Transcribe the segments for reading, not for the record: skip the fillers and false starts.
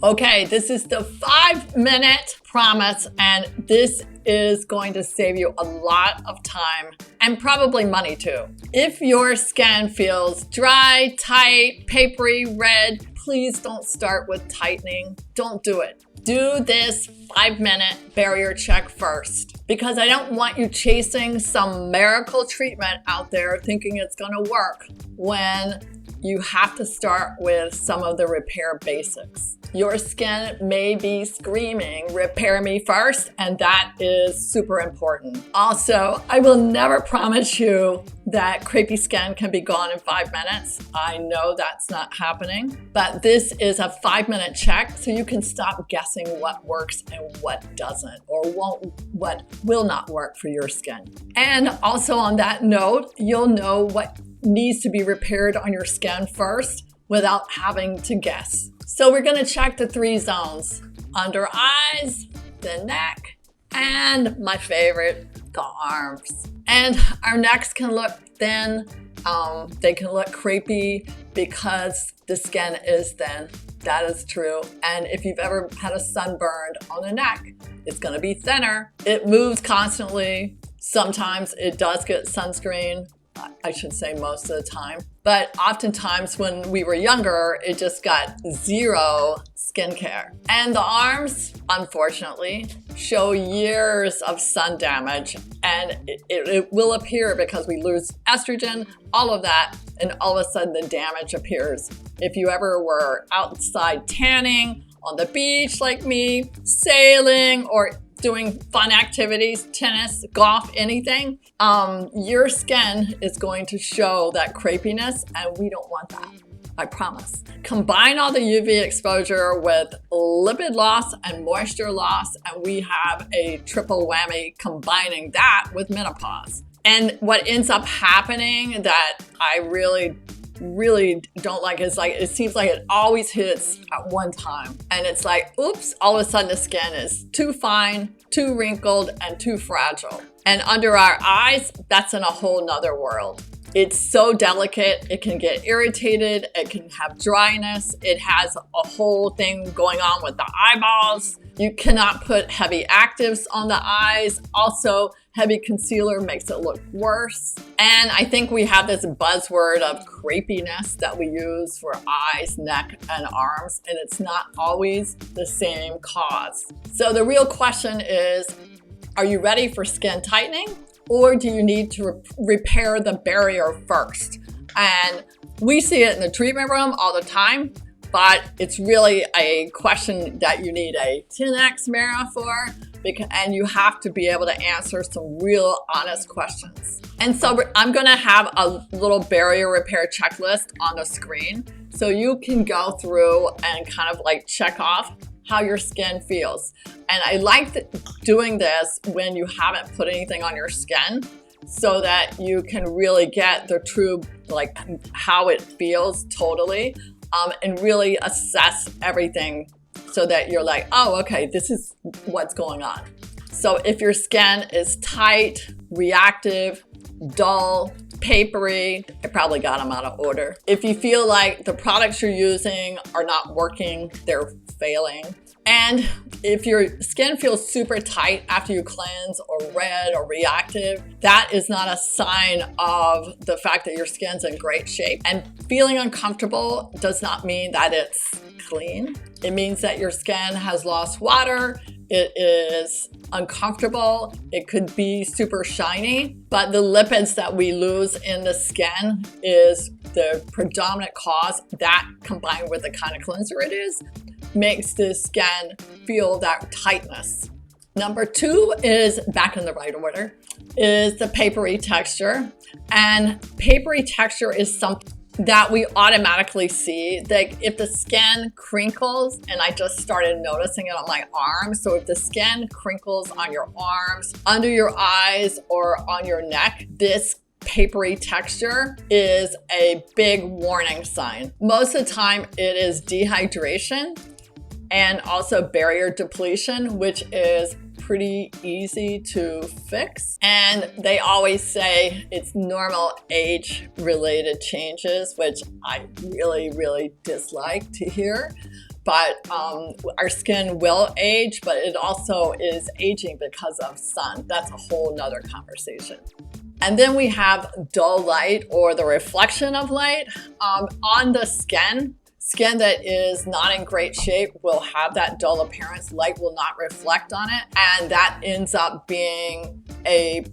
Okay, this is the 5-minute promise, and this is going to save you a lot of time and probably money too. If your skin feels dry, tight, papery, red, please don't start with tightening. Don't do it. Do this 5-minute barrier check first, because I don't want you chasing some miracle treatment out there thinking it's gonna work when you have to start with some of the repair basics. Your skin may be screaming, repair me first, and that is super important. Also, I will never promise you that crepey skin can be gone in 5 minutes. I know that's not happening, but this is a 5-minute check so you can stop guessing what works and what doesn't, or what will not work for your skin. And also on that note, you'll know what needs to be repaired on your skin first without having to guess. So we're going to check the 3 zones: under eyes, the neck, and my favorite, the arms. And our necks can look thin. They can look crepey because the skin is thin. That is true. And if you've ever had a sunburn on the neck, it's going to be thinner. It moves constantly. Sometimes it does get sunscreen. I should say most of the time. But oftentimes when we were younger, it just got 0 skincare. And the arms, unfortunately, show years of sun damage. And it will appear because we lose estrogen, all of that, and all of a sudden the damage appears. If you ever were outside tanning, on the beach like me, sailing, or doing fun activities, tennis, golf, anything, your skin is going to show that crepiness, and we don't want that. I promise. Combine all the UV exposure with lipid loss and moisture loss, and we have a triple whammy combining that with menopause. And what ends up happening that I really don't like is like, it seems like it always hits at one time. And it's like, oops, all of a sudden the skin is too fine, too wrinkled, and too fragile. And under our eyes, that's in a whole nother world. It's so delicate, it can get irritated, it can have dryness, it has a whole thing going on with the eyeballs. You cannot put heavy actives on the eyes. Also, heavy concealer makes it look worse. And I think we have this buzzword of crepiness that we use for eyes, neck, and arms, and it's not always the same cause. So the real question is, are you ready for skin tightening? Or do you need to repair the barrier first? And we see it in the treatment room all the time, but it's really a question that you need a 10x mirror for, and you have to be able to answer some real honest questions. And so I'm gonna have a little barrier repair checklist on the screen so you can go through and kind of like check off how your skin feels. And I like doing this when you haven't put anything on your skin so that you can really get the true, like how it feels totally, and really assess everything so that you're like, oh, okay, this is what's going on. So if your skin is tight, reactive, dull, papery, I probably got them out of order. If you feel like the products you're using are not working, they're failing. And if your skin feels super tight after you cleanse, or red or reactive, that is not a sign of the fact that your skin's in great shape. And feeling uncomfortable does not mean that it's clean. It means that your skin has lost water, it is uncomfortable, it could be super shiny, but the lipids that we lose in the skin is the predominant cause. That, combined with the kind of cleanser it is, makes the skin feel that tightness. Number 2 is, back in the right order, is the papery texture. And papery texture is something that we automatically see. Like if the skin crinkles, and I just started noticing it on my arms, so if the skin crinkles on your arms, under your eyes, or on your neck, this papery texture is a big warning sign. Most of the time it is dehydration and also barrier depletion, which is pretty easy to fix. And they always say it's normal age-related changes, which I really dislike to hear. but our skin will age, but it also is aging because of sun. That's a whole nother conversation. And then we have dull light, or the reflection of light on the skin. Skin that is not in great shape will have that dull appearance. Light will not reflect on it, and that ends up being a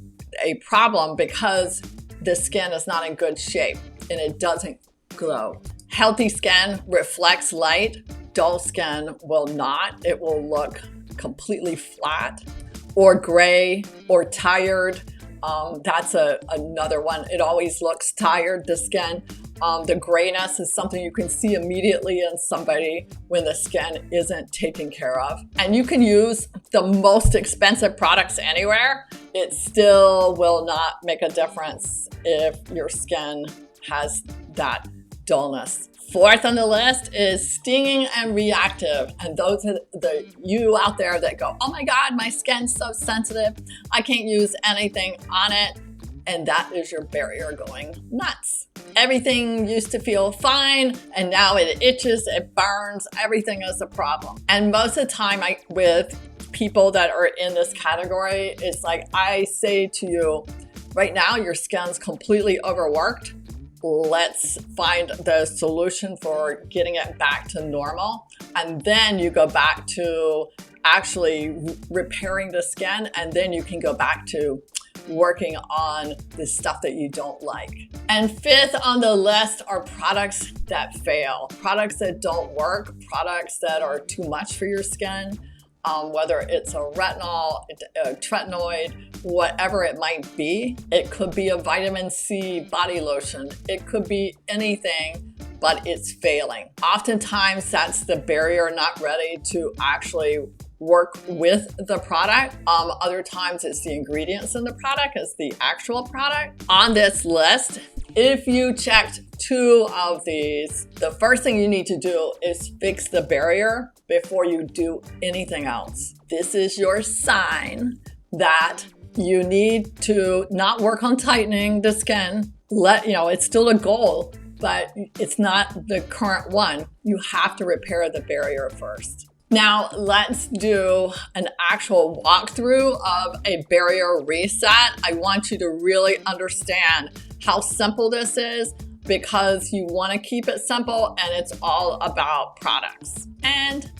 problem because the skin is not in good shape and it doesn't glow. Healthy skin reflects light. Dull skin will not. It will look completely flat or gray or tired. That's another one. It always looks tired, the skin. The grayness is something you can see immediately in somebody when the skin isn't taken care of. And you can use the most expensive products anywhere. It still will not make a difference if your skin has that dullness. Fourth on the list is stinging and reactive. And those are you out there that go, oh my God, my skin's so sensitive. I can't use anything on it. And that is your barrier going nuts. Everything used to feel fine, and now it itches, it burns, everything is a problem. And most of the time with people that are in this category, it's like I say to you, right now your skin's completely overworked. Let's find the solution for getting it back to normal. And then you go back to actually repairing the skin, and then you can go back to working on the stuff that you don't like. And fifth on the list are products that fail, products that don't work, products that are too much for your skin, whether it's a retinol, a tretinoid, whatever it might be. It could be a vitamin C body lotion. It could be anything, but it's failing. Oftentimes that's the barrier not ready to actually work with the product. Other times it's the ingredients in the product, it's the actual product. On this list, if you checked two of these, the first thing you need to do is fix the barrier before you do anything else. This is your sign that you need to not work on tightening the skin. It's still a goal, but it's not the current one. You have to repair the barrier first. Now let's do an actual walkthrough of a barrier reset. I want you to really understand how simple this is, because you want to keep it simple, and it's all about products and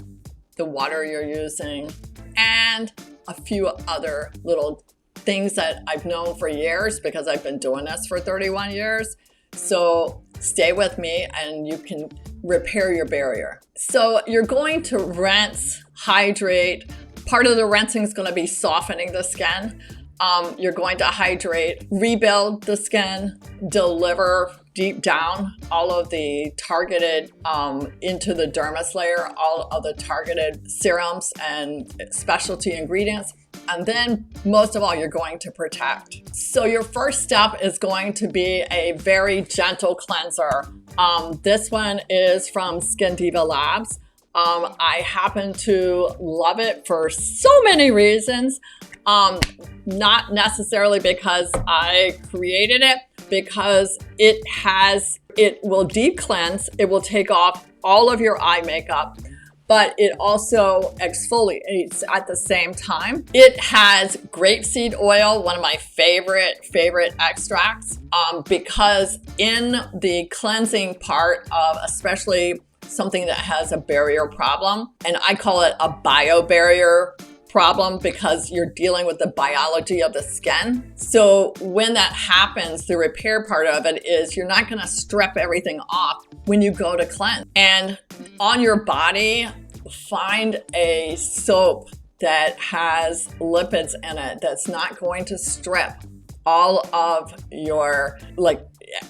the water you're using and a few other little things that I've known for years because I've been doing this for 31 years. So stay with me and you can repair your barrier. So you're going to rinse, hydrate. Part of the rinsing is going to be softening the skin. You're going to hydrate, rebuild the skin, deliver deep down all of the targeted into the dermis layer, all of the targeted serums and specialty ingredients. And then most of all, you're going to protect. So your first step is going to be a very gentle cleanser. This one is from Skin Diva Labs. I happen to love it for so many reasons. Not necessarily because I created it, because it will deep cleanse, it will take off all of your eye makeup, but it also exfoliates at the same time. It has grapeseed oil, one of my favorite extracts, because in the cleansing part of especially something that has a barrier problem, and I call it a biobarrier problem because you're dealing with the biology of the skin. So when that happens, the repair part of it is you're not gonna strip everything off when you go to cleanse. And on your body, find a soap that has lipids in it that's not going to strip all of your,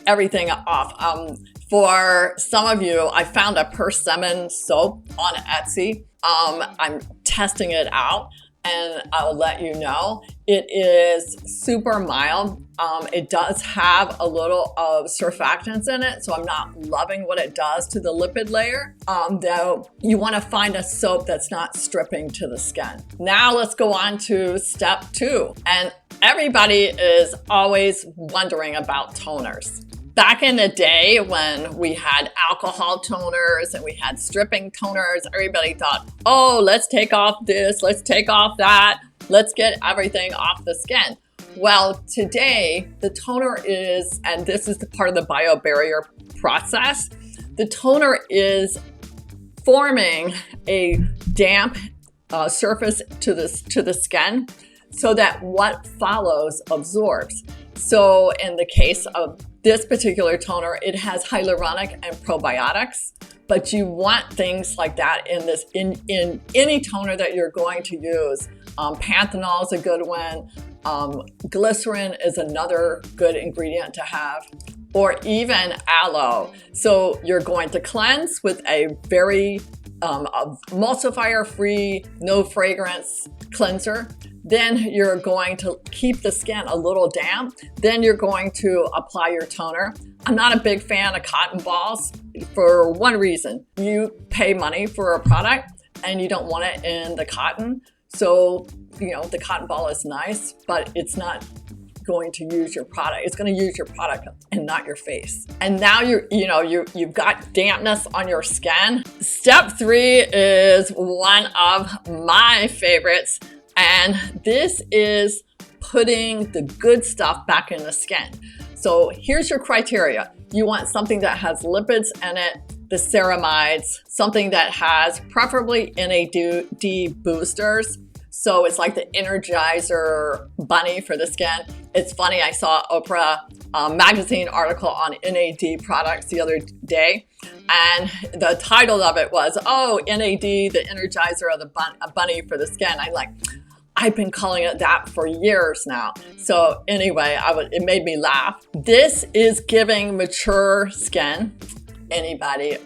everything off. For some of you, I found a persimmon soap on Etsy. I'm testing it out and I'll let you know. It is super mild. It does have a little of surfactants in it, so I'm not loving what it does to the lipid layer. Though you want to find a soap that's not stripping to the skin. Now let's go on to step 2. And everybody is always wondering about toners. Back in the day when we had alcohol toners and we had stripping toners, everybody thought, oh, let's take off this, let's take off that, let's get everything off the skin. Well, today the toner is, and this is the part of the biobarrier process, the toner is forming a damp surface to the skin so that what follows absorbs. So in the case of this particular toner, it has hyaluronic and probiotics, but you want things like that in any toner that you're going to use. Panthenol is a good one. Glycerin is another good ingredient to have, or even aloe. So you're going to cleanse with a very emulsifier-free, no fragrance cleanser. Then you're going to keep the skin a little damp. Then you're going to apply your toner. I'm not a big fan of cotton balls for one reason. You pay money for a product and you don't want it in the cotton. So, you know, the cotton ball is nice, but it's not going to use your product. It's going to use your product and not your face. And now you've got dampness on your skin. Step 3 is one of my favorites. And this is putting the good stuff back in the skin. So here's your criteria. You want something that has lipids in it, the ceramides, something that has preferably NAD boosters. So it's like the Energizer bunny for the skin. It's funny, I saw Oprah magazine article on NAD products the other day. And the title of it was, oh, NAD, the Energizer of the bunny for the skin. I'm like, I've been calling it that for years now. So anyway, it made me laugh. This is giving mature skin, anybody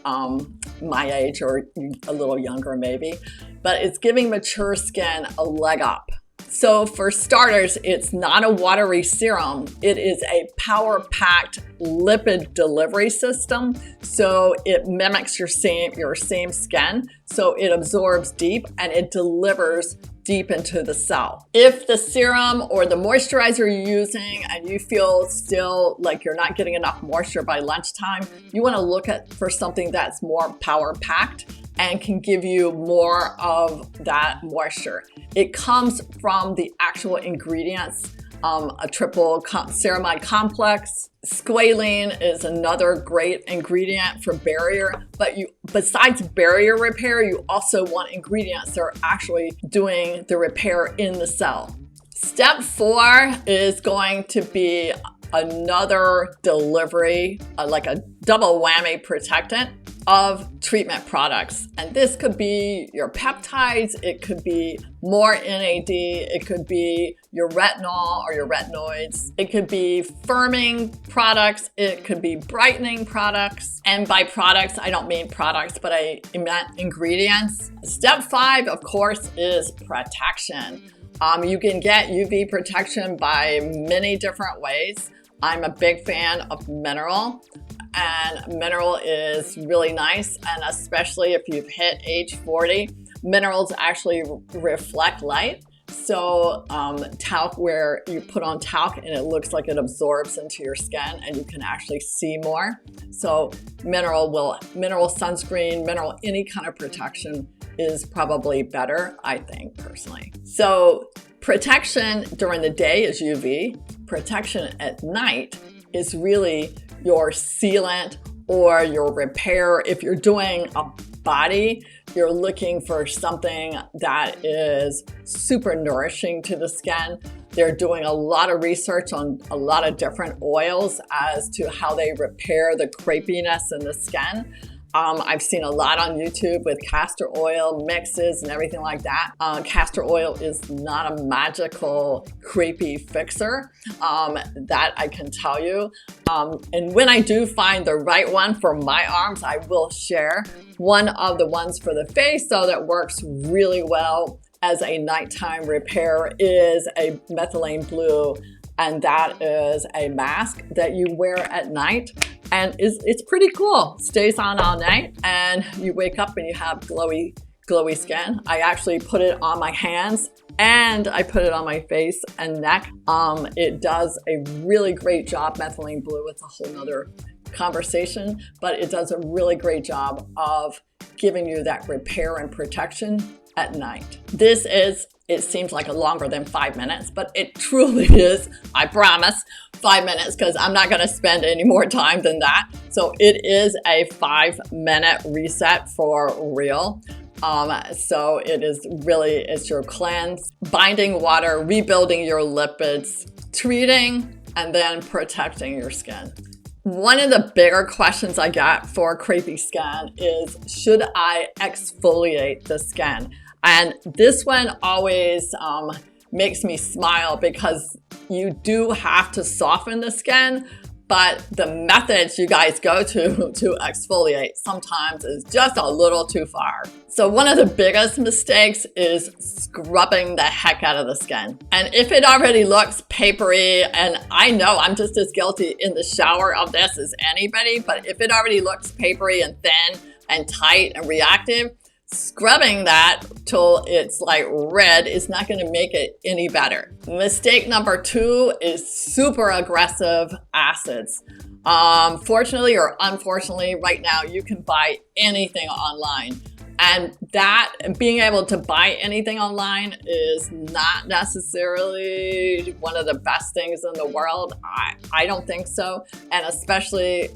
my age or a little younger maybe, but it's giving mature skin a leg up. So for starters, it's not a watery serum. It is a power-packed lipid delivery system. So it mimics your same skin. So it absorbs deep and it delivers deep into the cell. If the serum or the moisturizer you're using and you feel still like you're not getting enough moisture by lunchtime, you want to look for something that's more power-packed and can give you more of that moisture. It comes from the actual ingredients, a triple ceramide complex. Squalene is another great ingredient for barrier, but besides barrier repair, you also want ingredients that are actually doing the repair in the cell. Step 4 is going to be another delivery, like a double whammy protectant of treatment products. And this could be your peptides, it could be more NAD, it could be your retinol or your retinoids, it could be firming products, it could be brightening products. And by products, I don't mean products, but I meant ingredients. Step 5, of course, is protection. You can get UV protection by many different ways. I'm a big fan of mineral. And mineral is really nice, and especially if you've hit age 40, minerals actually reflect light. So talc, where you put on talc and it looks like it absorbs into your skin and you can actually see more. So mineral sunscreen, mineral, any kind of protection is probably better, I think, personally. So protection during the day is UV. Protection at night is really your sealant or your repair. If you're doing a body, you're looking for something that is super nourishing to the skin. They're doing a lot of research on a lot of different oils as to how they repair the crepiness in the skin. I've seen a lot on YouTube with castor oil mixes and everything like that. Castor oil is not a magical crepey fixer, that I can tell you. And when I do find the right one for my arms, I will share. One of the ones for the face, though, that works really well as a nighttime repair is a methylene blue. And that is a mask that you wear at night. And it's pretty cool. Stays on all night and you wake up and you have glowy skin. I actually put it on my hands and I put it on my face and neck. It does a really great job. Methylene blue, it's a whole nother conversation, but it does a really great job of giving you that repair and protection at night. This is, it seems like a longer than 5 minutes, but it truly is, I promise, 5 minutes, because I'm not gonna spend any more time than that. So it is a 5-minute reset for real. So it is really, it's your cleanse, binding water, rebuilding your lipids, treating, and then protecting your skin. One of the bigger questions I get for crepey skin is, should I exfoliate the skin? And this one always makes me smile, because you do have to soften the skin, but the methods you guys go to exfoliate sometimes is just a little too far. So one of the biggest mistakes is scrubbing the heck out of the skin. And if it already looks papery, and I know I'm just as guilty in the shower of this as anybody, but if it already looks papery and thin and tight and reactive, scrubbing that till it's like red is not going to make it any better. Mistake number 2 is super aggressive acids. Fortunately or unfortunately, right now you can buy anything online. And that, being able to buy anything online is not necessarily one of the best things in the world. I don't think so. And especially,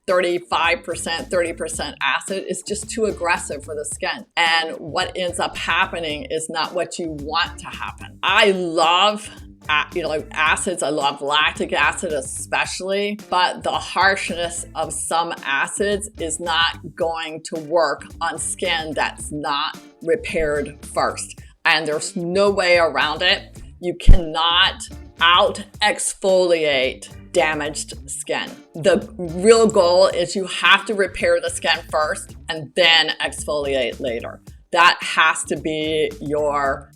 35%, 30% acid is just too aggressive for the skin. And what ends up happening is not what you want to happen. I love acids. I love lactic acid especially, but the harshness of some acids is not going to work on skin that's not repaired first. And there's no way around it. You cannot out exfoliate damaged skin. The real goal is you have to repair the skin first and then exfoliate later. That has to be your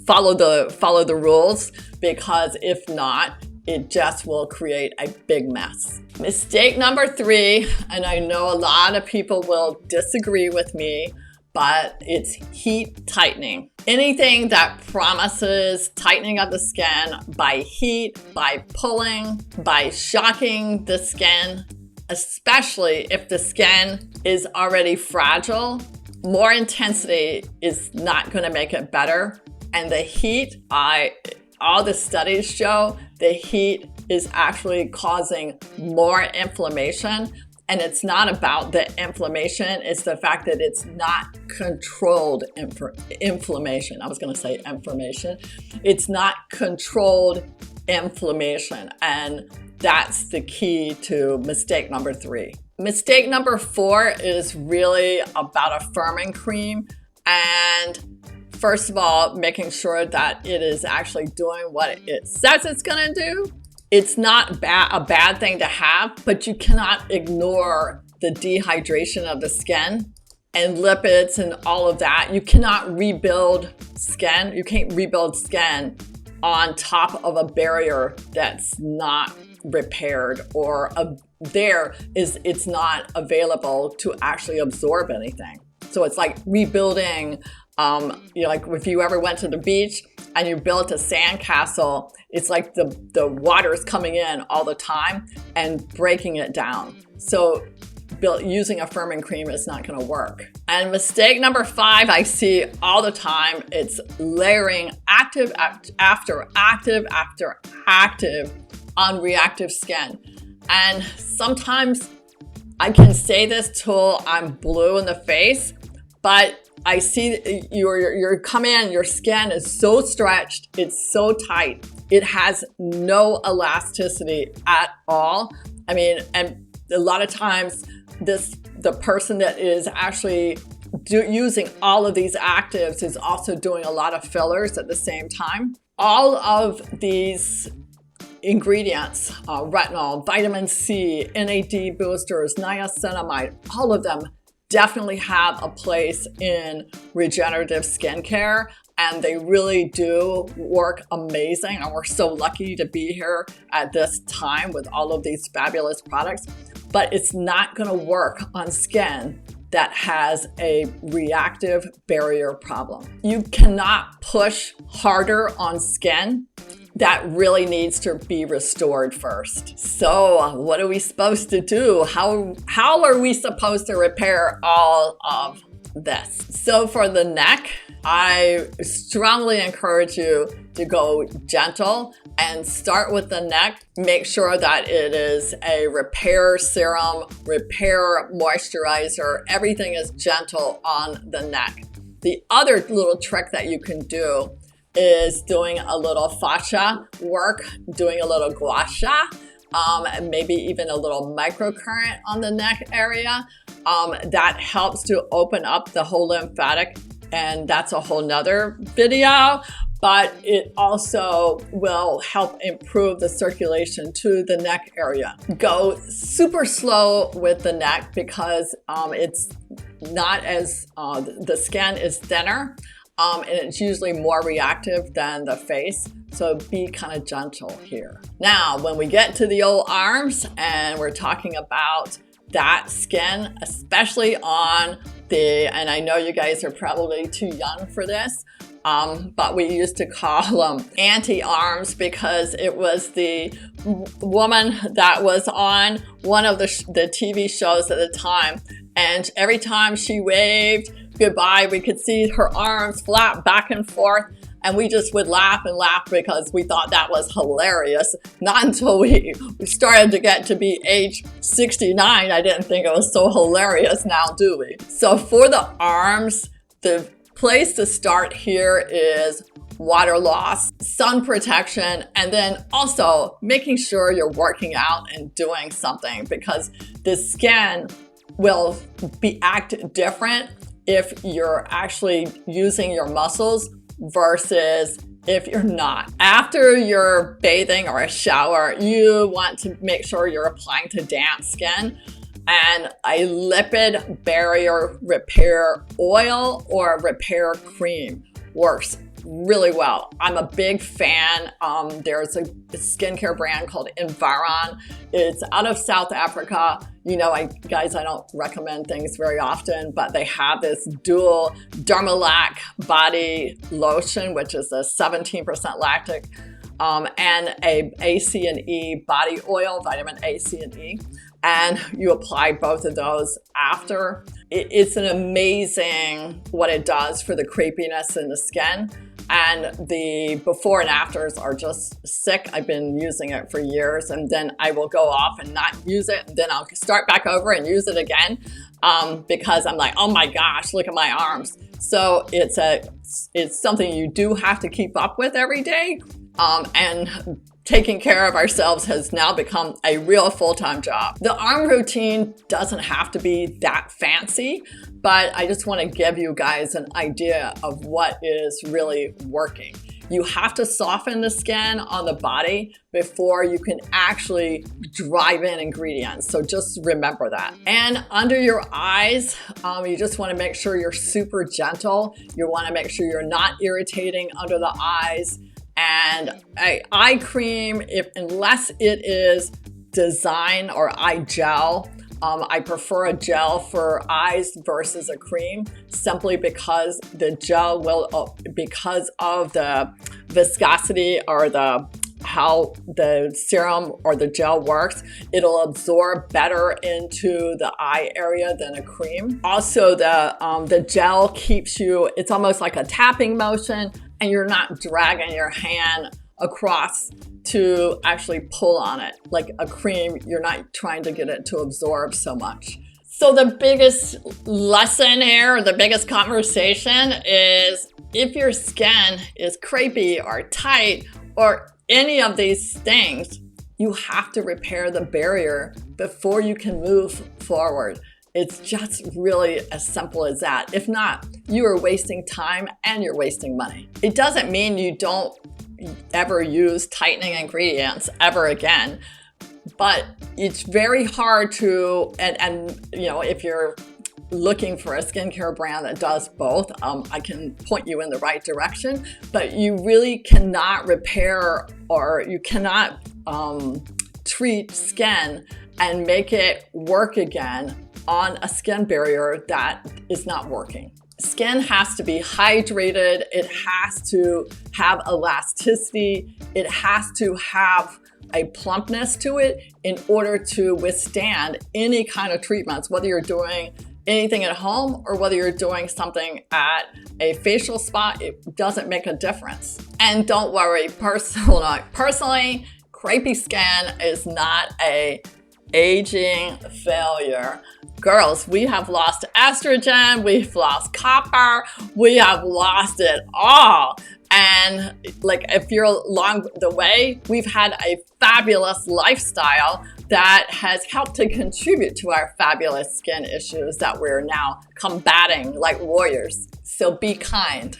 follow the rules, because if not, it just will create a big mess. Mistake number 3, and I know a lot of people will disagree with me, but it's heat tightening. Anything that promises tightening of the skin by heat, by pulling, by shocking the skin, especially if the skin is already fragile, more intensity is not going to make it better. And the heat, all the studies show the heat is actually causing more inflammation. And it's not about the inflammation, it's the fact that it's not controlled inflammation. I was going to say inflammation. It's not controlled inflammation. And that's the key to mistake number 3. Mistake number 4 is really about a firming cream. And first of all, making sure that it is actually doing what it says it's going to do. It's not a bad thing to have, but you cannot ignore the dehydration of the skin and lipids and all of that. You cannot rebuild skin. You can't rebuild skin on top of a barrier that's not repaired, or it's not available to actually absorb anything. So it's like rebuilding, like if you ever went to the beach and you built a sandcastle, it's like the water is coming in all the time and breaking it down. So using a firming cream is not going to work. And mistake number 5 I see all the time, it's layering active after active after active on reactive skin. And sometimes I can say this till I'm blue in the face, but I see you're come in, your skin is so stretched, it's so tight, it has no elasticity at all. I mean, and a lot of times the person that is actually using all of these actives is also doing a lot of fillers at the same time. All of these ingredients, retinol, vitamin C, NAD boosters, niacinamide, all of them definitely have a place in regenerative skincare, and they really do work amazing. And we're so lucky to be here at this time with all of these fabulous products, but it's not going to work on skin that has a reactive barrier problem. You cannot push harder on skin that really needs to be restored first. So what are we supposed to do? How are we supposed to repair all of this? So for the neck, I strongly encourage you to go gentle and start with the neck. Make sure that it is a repair serum, repair moisturizer. Everything is gentle on the neck. The other little trick that you can do is doing a little fascia work, doing a little gua sha, maybe even a little microcurrent on the neck area. That helps to open up the whole lymphatic, and that's a whole nother video, but it also will help improve the circulation to the neck area. Go super slow with the neck because it's not as, the skin is thinner. And it's usually more reactive than the face. So be kind of gentle here. Now, when we get to the old arms and we're talking about that skin, especially on and I know you guys are probably too young for this, but we used to call them auntie arms because it was the woman that was on one of the TV shows at the time. And every time she waved goodbye, we could see her arms flap back and forth, and we just would laugh and laugh because we thought that was hilarious. Not until we started to get to be age 69, I didn't think it was so hilarious now, do we? So for the arms, the place to start here is water loss, sun protection, and then also making sure you're working out and doing something, because the skin will act different if you're actually using your muscles versus if you're not. After you're bathing or a shower, you want to make sure you're applying to damp skin, and a lipid barrier repair oil or repair cream works really well. I'm a big fan. There's a skincare brand called Environ. It's out of South Africa. You know, guys, I don't recommend things very often, but they have this dual Dermalac body lotion, which is a 17% lactic, and a A, C, and E body oil, vitamin A, C, and E. And you apply both of those after. It's an amazing what it does for the crepiness in the skin. And the before and afters are just sick. I've been using it for years, and then I will go off and not use it. And then I'll start back over and use it again because I'm like, oh my gosh, look at my arms. So it's something you do have to keep up with every day. And taking care of ourselves has now become a real full-time job. The arm routine doesn't have to be that fancy, but I just want to give you guys an idea of what is really working. You have to soften the skin on the body before you can actually drive in ingredients. So just remember that. And under your eyes, you just want to make sure you're super gentle. You want to make sure you're not irritating under the eyes. And an eye cream, unless it is design or eye gel, I prefer a gel for eyes versus a cream, simply because the gel will, because of the viscosity or how the serum or the gel works, it'll absorb better into the eye area than a cream. Also, the gel keeps you, it's almost like a tapping motion, and you're not dragging your hand across to actually pull on it. Like a cream, you're not trying to get it to absorb so much. So the biggest lesson here, or the biggest conversation is, if your skin is crepey or tight or any of these things, you have to repair the barrier before you can move forward. It's just really as simple as that. If not, you are wasting time and you're wasting money. It doesn't mean you don't ever use tightening ingredients ever again, but it's very hard to, and you know, if you're looking for a skincare brand that does both, I can point you in the right direction, but you really cannot repair, or you cannot treat skin and make it work again on a skin barrier that is not working. Skin has to be hydrated. It has to have elasticity. It has to have a plumpness to it in order to withstand any kind of treatments, whether you're doing anything at home or whether you're doing something at a facial spa. It doesn't make a difference. And don't worry, personally, crepey skin is not a aging failure. Girls, we have lost estrogen, we've lost copper, we have lost it all. And like, if you're along the way, we've had a fabulous lifestyle that has helped to contribute to our fabulous skin issues that we're now combating like warriors. So be kind.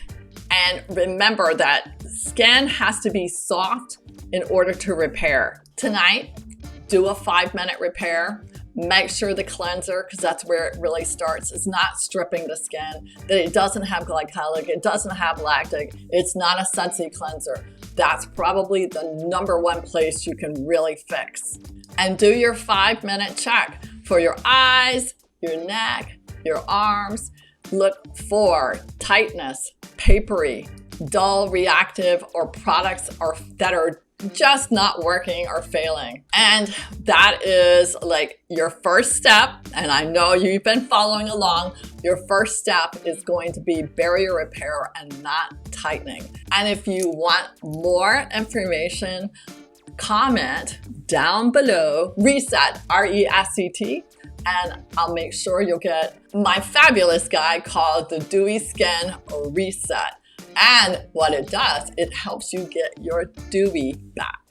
And remember that skin has to be soft in order to repair. Tonight, do a 5-minute repair. Make sure the cleanser, because that's where it really starts, is not stripping the skin, that it doesn't have glycolic, it doesn't have lactic, it's not a sudsy cleanser. That's probably the #1 place you can really fix. And do your 5-minute check for your eyes, your neck, your arms. Look for tightness, papery, dull, reactive, or products that are just not working or failing. And that is like your first step. And I know you've been following along. Your first step is going to be barrier repair and not tightening. And if you want more information, comment down below, reset, R-E-S-E-T, and I'll make sure you'll get my fabulous guide called the Dewy Skin Reset. And what it does, it helps you get your dewy back.